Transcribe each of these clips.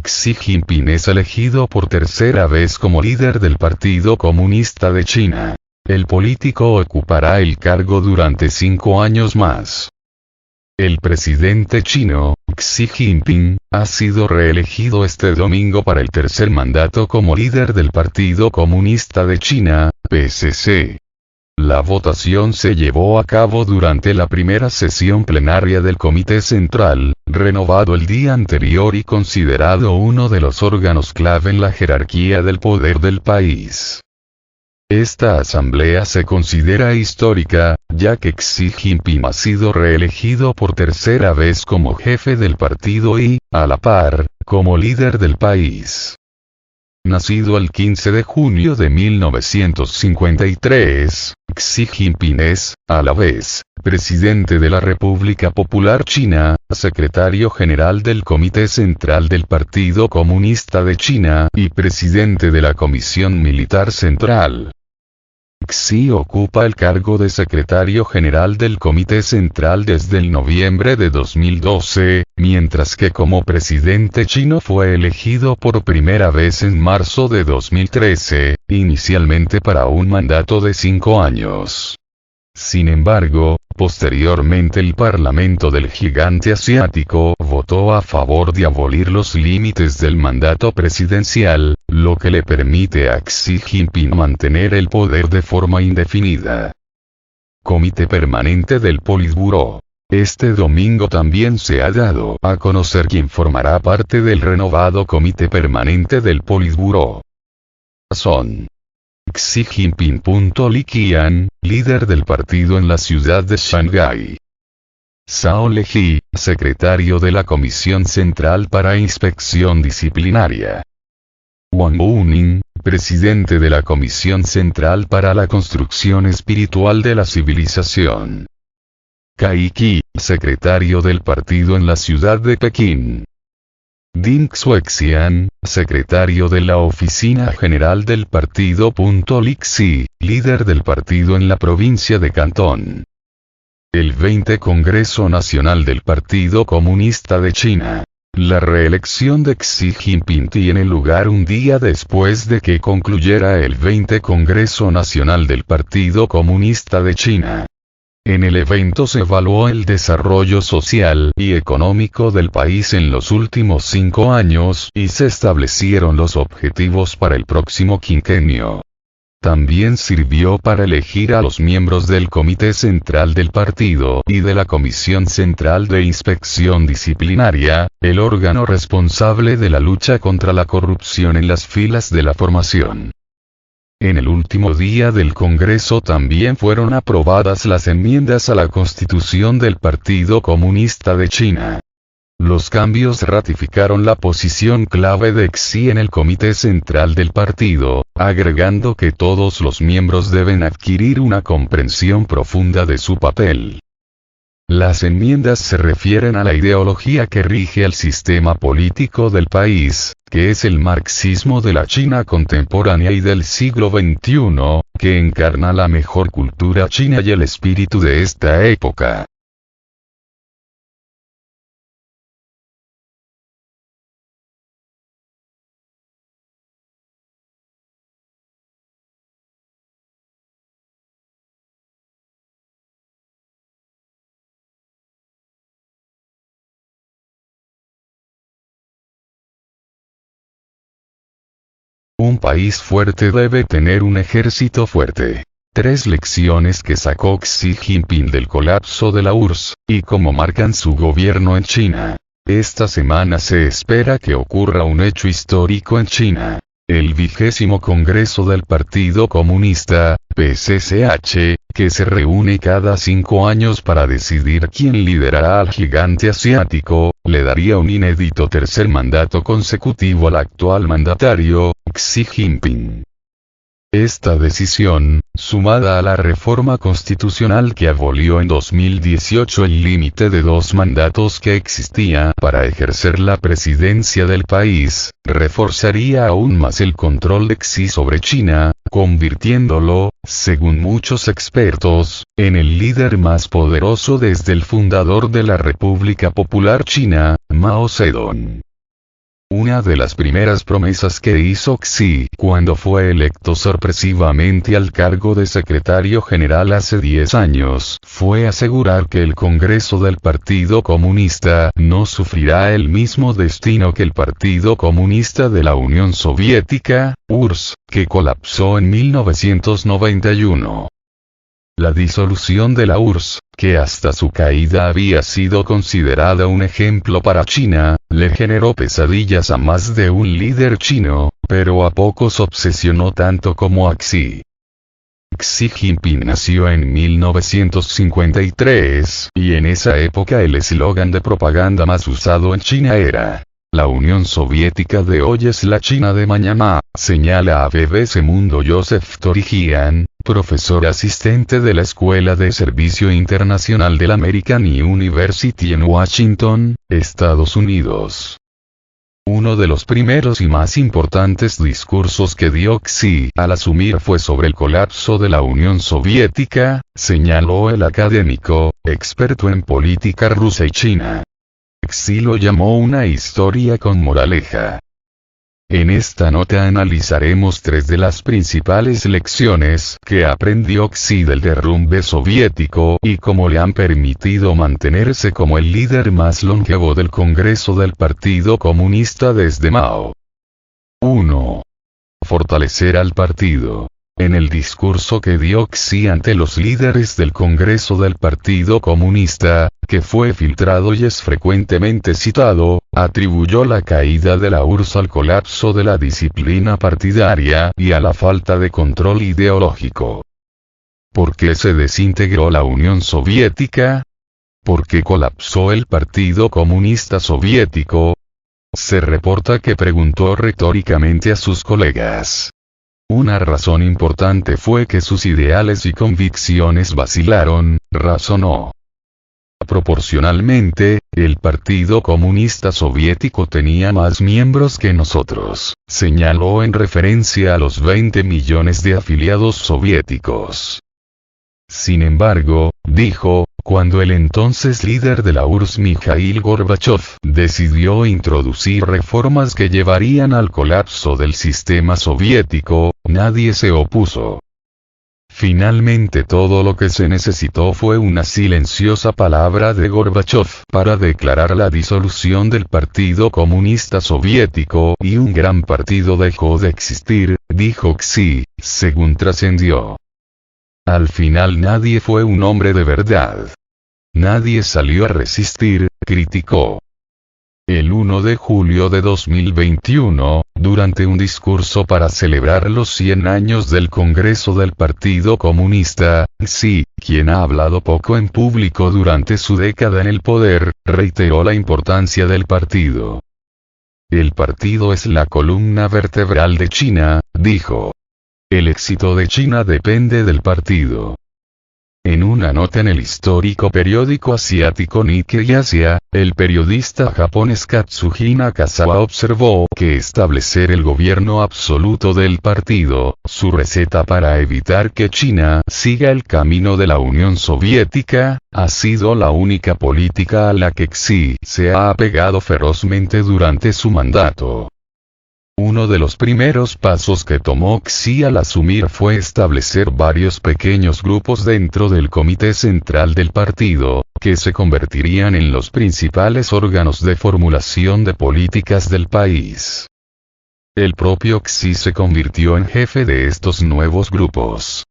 Xi Jinping es elegido por tercera vez como líder del Partido Comunista de China. El político ocupará el cargo durante 5 años más. El presidente chino, Xi Jinping, ha sido reelegido este domingo para el tercer mandato como líder del Partido Comunista de China, PCC. La votación se llevó a cabo durante la primera sesión plenaria del Comité Central, renovado el día anterior y considerado uno de los órganos clave en la jerarquía del poder del país. Esta asamblea se considera histórica, ya que Xi Jinping ha sido reelegido por tercera vez como jefe del partido y, a la par, como líder del país. Nacido el 15 de junio de 1953, Xi Jinping es, a la vez, presidente de la República Popular China, secretario general del Comité Central del Partido Comunista de China y presidente de la Comisión Militar Central. Xi ocupa el cargo de secretario general del Comité Central desde el noviembre de 2012, mientras que como presidente chino fue elegido por primera vez en marzo de 2013, inicialmente para un mandato de 5 años. Sin embargo, posteriormente el Parlamento del gigante asiático votó a favor de abolir los límites del mandato presidencial, lo que le permite a Xi Jinping mantener el poder de forma indefinida. Comité Permanente del Politburó. Este domingo también se ha dado a conocer quién formará parte del renovado Comité Permanente del Politburó. Son Xi Jinping. Li Qian, líder del partido en la ciudad de Shanghái. Zhao Leji, secretario de la Comisión Central para Inspección Disciplinaria. Wang Wuning, presidente de la Comisión Central para la Construcción Espiritual de la Civilización. Cai Qi, secretario del partido en la ciudad de Pekín. Ding Xuexian, secretario de la Oficina General del Partido. Li Xi, líder del partido en la provincia de Cantón. El 20 Congreso Nacional del Partido Comunista de China. La reelección de Xi Jinping tiene lugar un día después de que concluyera el 20 Congreso Nacional del Partido Comunista de China. En el evento se evaluó el desarrollo social y económico del país en los últimos 5 años y se establecieron los objetivos para el próximo quinquenio. También sirvió para elegir a los miembros del Comité Central del Partido y de la Comisión Central de Inspección Disciplinaria, el órgano responsable de la lucha contra la corrupción en las filas de la formación. En el último día del Congreso también fueron aprobadas las enmiendas a la Constitución del Partido Comunista de China. Los cambios ratificaron la posición clave de Xi en el Comité Central del Partido, agregando que todos los miembros deben adquirir una comprensión profunda de su papel. Las enmiendas se refieren a la ideología que rige el sistema político del país, que es el marxismo de la China contemporánea y del siglo XXI, que encarna la mejor cultura china y el espíritu de esta época. Un país fuerte debe tener un ejército fuerte. 3 lecciones que sacó Xi Jinping del colapso de la URSS, y cómo marcan su gobierno en China. Esta semana se espera que ocurra un hecho histórico en China. El 20º Congreso del Partido Comunista, PCCH, que se reúne cada 5 años para decidir quién liderará al gigante asiático, le daría un inédito tercer mandato consecutivo al actual mandatario, Xi Jinping. Esta decisión, sumada a la reforma constitucional que abolió en 2018 el límite de 2 mandatos que existía para ejercer la presidencia del país, reforzaría aún más el control de Xi sobre China, convirtiéndolo, según muchos expertos, en el líder más poderoso desde el fundador de la República Popular China, Mao Zedong. Una de las primeras promesas que hizo Xi cuando fue electo sorpresivamente al cargo de secretario general hace 10 años fue asegurar que el Congreso del Partido Comunista no sufrirá el mismo destino que el Partido Comunista de la Unión Soviética, URSS, que colapsó en 1991. La disolución de la URSS, que hasta su caída había sido considerada un ejemplo para China, le generó pesadillas a más de un líder chino, pero a pocos obsesionó tanto como a Xi. Xi Jinping nació en 1953, y en esa época el eslogan de propaganda más usado en China era: "La Unión Soviética de hoy es la China de mañana", señala a BBC Mundo Joseph Torigian, profesor asistente de la Escuela de Servicio Internacional de la American University en Washington, Estados Unidos. Uno de los primeros y más importantes discursos que dio Xi al asumir fue sobre el colapso de la Unión Soviética, señaló el académico, experto en política rusa y china. Xi lo llamó una historia con moraleja. En esta nota analizaremos 3 de las principales lecciones que aprendió Xi del derrumbe soviético y cómo le han permitido mantenerse como el líder más longevo del Congreso del Partido Comunista desde Mao. 1. Fortalecer al partido. En el discurso que dio Xi ante los líderes del Congreso del Partido Comunista, que fue filtrado y es frecuentemente citado, atribuyó la caída de la URSS al colapso de la disciplina partidaria y a la falta de control ideológico. ¿Por qué se desintegró la Unión Soviética? ¿Por qué colapsó el Partido Comunista Soviético? Se reporta que preguntó retóricamente a sus colegas. Una razón importante fue que sus ideales y convicciones vacilaron, razonó. Proporcionalmente, el Partido Comunista Soviético tenía más miembros que nosotros, señaló en referencia a los 20 millones de afiliados soviéticos. Sin embargo, dijo, cuando el entonces líder de la URSS Mikhail Gorbachev decidió introducir reformas que llevarían al colapso del sistema soviético, nadie se opuso. Finalmente todo lo que se necesitó fue una silenciosa palabra de Gorbachev para declarar la disolución del Partido Comunista Soviético y un gran partido dejó de existir, dijo Xi, según trascendió. Al final nadie fue un hombre de verdad. Nadie salió a resistir, criticó. El 1 de julio de 2021, durante un discurso para celebrar los 100 años del Congreso del Partido Comunista, Xi, quien ha hablado poco en público durante su década en el poder, reiteró la importancia del partido. El partido es la columna vertebral de China, dijo. El éxito de China depende del partido. En una nota en el histórico periódico asiático Nikkei Asia, el periodista japonés Katsuhiro Nakazawa observó que establecer el gobierno absoluto del partido, su receta para evitar que China siga el camino de la Unión Soviética, ha sido la única política a la que Xi se ha apegado ferozmente durante su mandato. Uno de los primeros pasos que tomó Xi al asumir fue establecer varios pequeños grupos dentro del Comité Central del partido, que se convertirían en los principales órganos de formulación de políticas del país. El propio Xi se convirtió en jefe de estos nuevos grupos.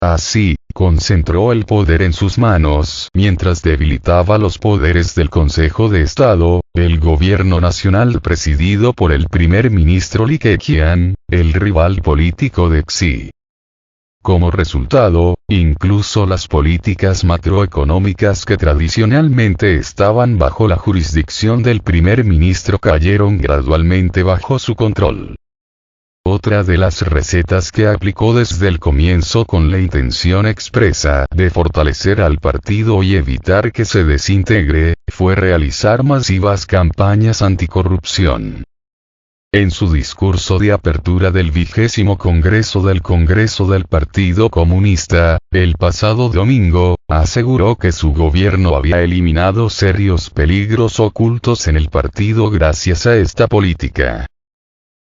Así, concentró el poder en sus manos mientras debilitaba los poderes del Consejo de Estado, el gobierno nacional presidido por el primer ministro Li Keqiang, el rival político de Xi. Como resultado, incluso las políticas macroeconómicas que tradicionalmente estaban bajo la jurisdicción del primer ministro cayeron gradualmente bajo su control. Otra de las recetas que aplicó desde el comienzo con la intención expresa de fortalecer al partido y evitar que se desintegre, fue realizar masivas campañas anticorrupción. En su discurso de apertura del 20º Congreso del Partido Comunista, el pasado domingo, aseguró que su gobierno había eliminado serios peligros ocultos en el partido gracias a esta política.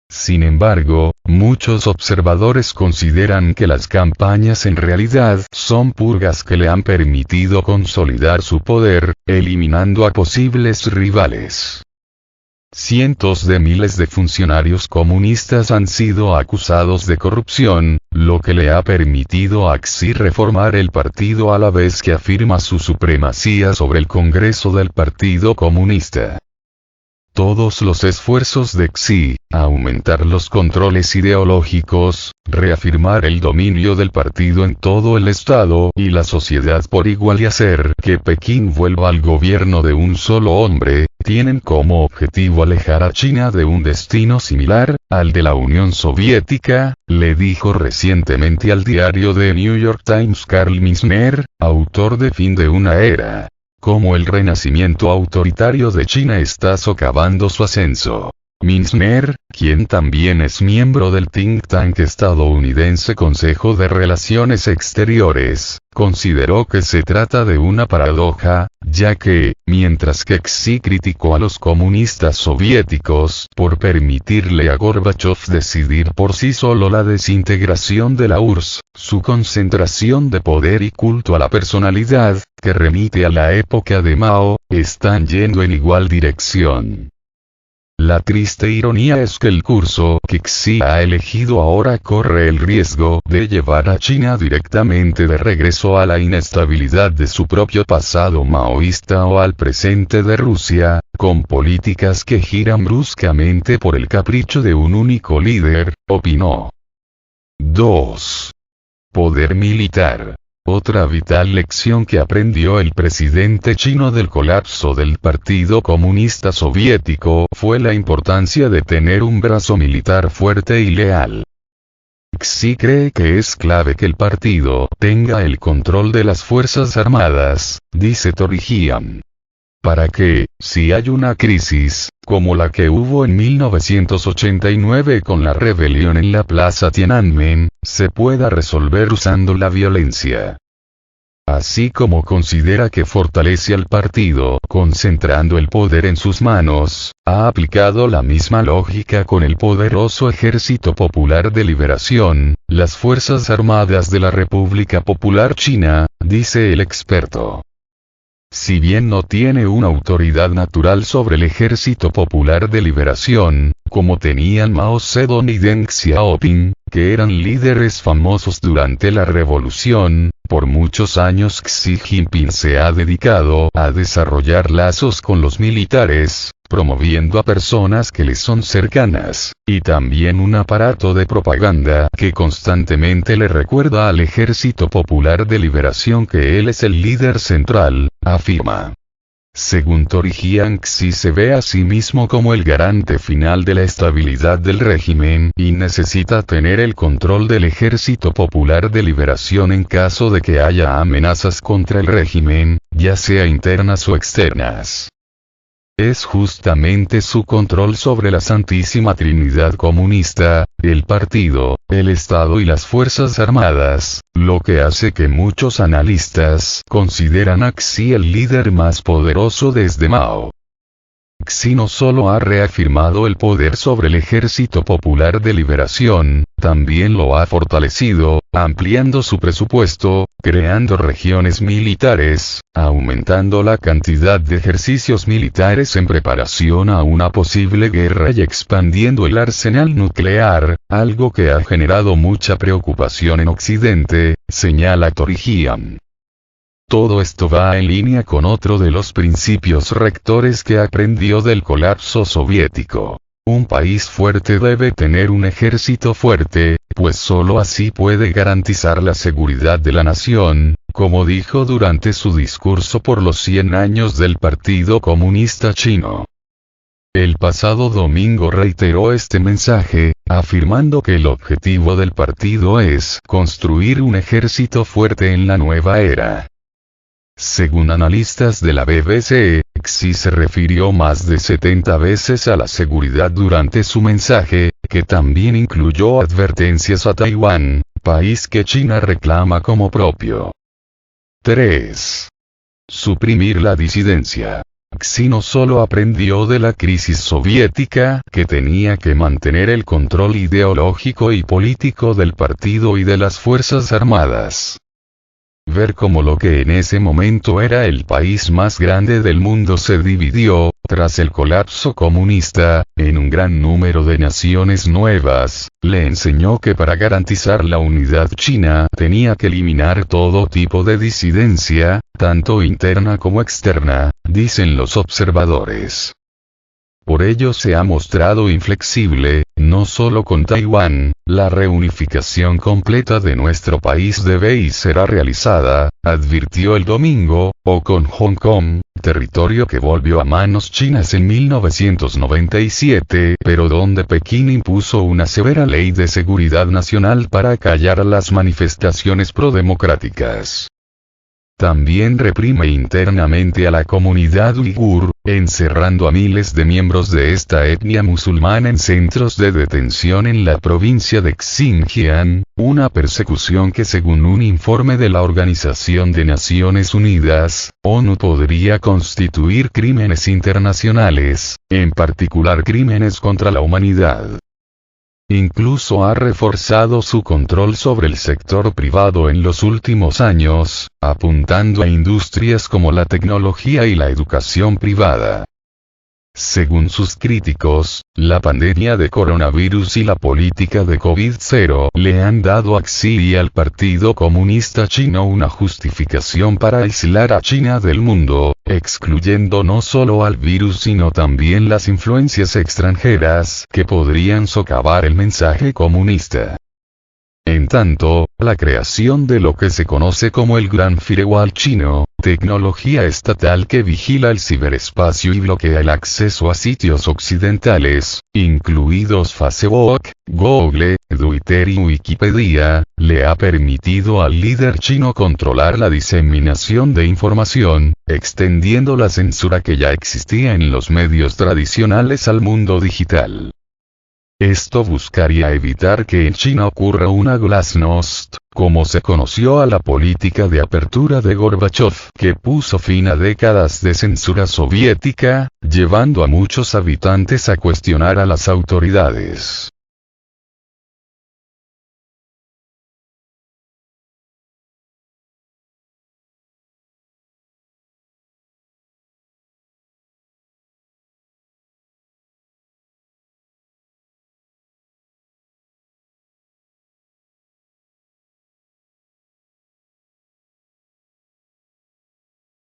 Sin embargo, muchos observadores consideran que las campañas en realidad son purgas que le han permitido consolidar su poder, eliminando a posibles rivales. Cientos de miles de funcionarios comunistas han sido acusados de corrupción, lo que le ha permitido a Xi reformar el partido a la vez que afirma su supremacía sobre el Congreso del Partido Comunista. Todos los esfuerzos de Xi, aumentar los controles ideológicos, reafirmar el dominio del partido en todo el Estado y la sociedad por igual y hacer que Pekín vuelva al gobierno de un solo hombre, tienen como objetivo alejar a China de un destino similar al de la Unión Soviética, le dijo recientemente al diario The New York Times Carl Missner, autor de Fin de una era. Como el renacimiento autoritario de China está socavando su ascenso. Missner, quien también es miembro del think tank estadounidense Consejo de Relaciones Exteriores, consideró que se trata de una paradoja, ya que, mientras que Xi criticó a los comunistas soviéticos por permitirle a Gorbachev decidir por sí solo la desintegración de la URSS, su concentración de poder y culto a la personalidad, que remite a la época de Mao, están yendo en igual dirección. La triste ironía es que el curso que Xi ha elegido ahora corre el riesgo de llevar a China directamente de regreso a la inestabilidad de su propio pasado maoísta o al presente de Rusia, con políticas que giran bruscamente por el capricho de un único líder, opinó. 2. Poder militar. Otra vital lección que aprendió el presidente chino del colapso del Partido Comunista Soviético fue la importancia de tener un brazo militar fuerte y leal. Xi cree que es clave que el partido tenga el control de las Fuerzas Armadas, dice Torigian. Para que, si hay una crisis, como la que hubo en 1989 con la rebelión en la Plaza Tiananmen, se pueda resolver usando la violencia. Así como considera que fortalece al partido concentrando el poder en sus manos, ha aplicado la misma lógica con el poderoso Ejército Popular de Liberación, las Fuerzas Armadas de la República Popular China, dice el experto. Si bien no tiene una autoridad natural sobre el Ejército Popular de Liberación, como tenían Mao Zedong y Deng Xiaoping, que eran líderes famosos durante la revolución, por muchos años Xi Jinping se ha dedicado a desarrollar lazos con los militares, promoviendo a personas que le son cercanas, y también un aparato de propaganda que constantemente le recuerda al Ejército Popular de Liberación que él es el líder central, afirma. Según Torigian, Xi se ve a sí mismo como el garante final de la estabilidad del régimen y necesita tener el control del Ejército Popular de Liberación en caso de que haya amenazas contra el régimen, ya sea internas o externas. Es justamente su control sobre la Santísima Trinidad comunista, el partido, el Estado y las Fuerzas Armadas, lo que hace que muchos analistas consideran a Xi el líder más poderoso desde Mao. Xi no solo ha reafirmado el poder sobre el Ejército Popular de Liberación, también lo ha fortalecido, ampliando su presupuesto, creando regiones militares, aumentando la cantidad de ejercicios militares en preparación a una posible guerra y expandiendo el arsenal nuclear, algo que ha generado mucha preocupación en Occidente, señala Torigian. Todo esto va en línea con otro de los principios rectores que aprendió del colapso soviético. Un país fuerte debe tener un ejército fuerte, pues solo así puede garantizar la seguridad de la nación, como dijo durante su discurso por los 100 años del Partido Comunista Chino. El pasado domingo reiteró este mensaje, afirmando que el objetivo del partido es construir un ejército fuerte en la nueva era. Según analistas de la BBC, Xi se refirió más de 70 veces a la seguridad durante su mensaje, que también incluyó advertencias a Taiwán, país que China reclama como propio. 3. Suprimir la disidencia. Xi no solo aprendió de la crisis soviética, que tenía que mantener el control ideológico y político del partido y de las fuerzas armadas. Ver cómo lo que en ese momento era el país más grande del mundo se dividió, tras el colapso comunista, en un gran número de naciones nuevas, le enseñó que para garantizar la unidad china tenía que eliminar todo tipo de disidencia, tanto interna como externa, dicen los observadores. Por ello se ha mostrado inflexible, no solo con Taiwán, la reunificación completa de nuestro país debe y será realizada, advirtió el domingo, o con Hong Kong, territorio que volvió a manos chinas en 1997, pero donde Pekín impuso una severa ley de seguridad nacional para acallar las manifestaciones prodemocráticas. También reprime internamente a la comunidad uigur, encerrando a miles de miembros de esta etnia musulmana en centros de detención en la provincia de Xinjiang, una persecución que según un informe de la Organización de Naciones Unidas, ONU podría constituir crímenes internacionales, en particular crímenes contra la humanidad. Incluso ha reforzado su control sobre el sector privado en los últimos años, apuntando a industrias como la tecnología y la educación privada. Según sus críticos, la pandemia de coronavirus y la política de COVID-0 le han dado a Xi y al Partido Comunista Chino una justificación para aislar a China del mundo, excluyendo no solo al virus sino también las influencias extranjeras que podrían socavar el mensaje comunista. En tanto, la creación de lo que se conoce como el Gran Firewall chino, tecnología estatal que vigila el ciberespacio y bloquea el acceso a sitios occidentales, incluidos Facebook, Google, Twitter y Wikipedia, le ha permitido al líder chino controlar la diseminación de información, extendiendo la censura que ya existía en los medios tradicionales al mundo digital. Esto buscaría evitar que en China ocurra una glasnost, como se conoció a la política de apertura de Gorbachov, que puso fin a décadas de censura soviética, llevando a muchos habitantes a cuestionar a las autoridades.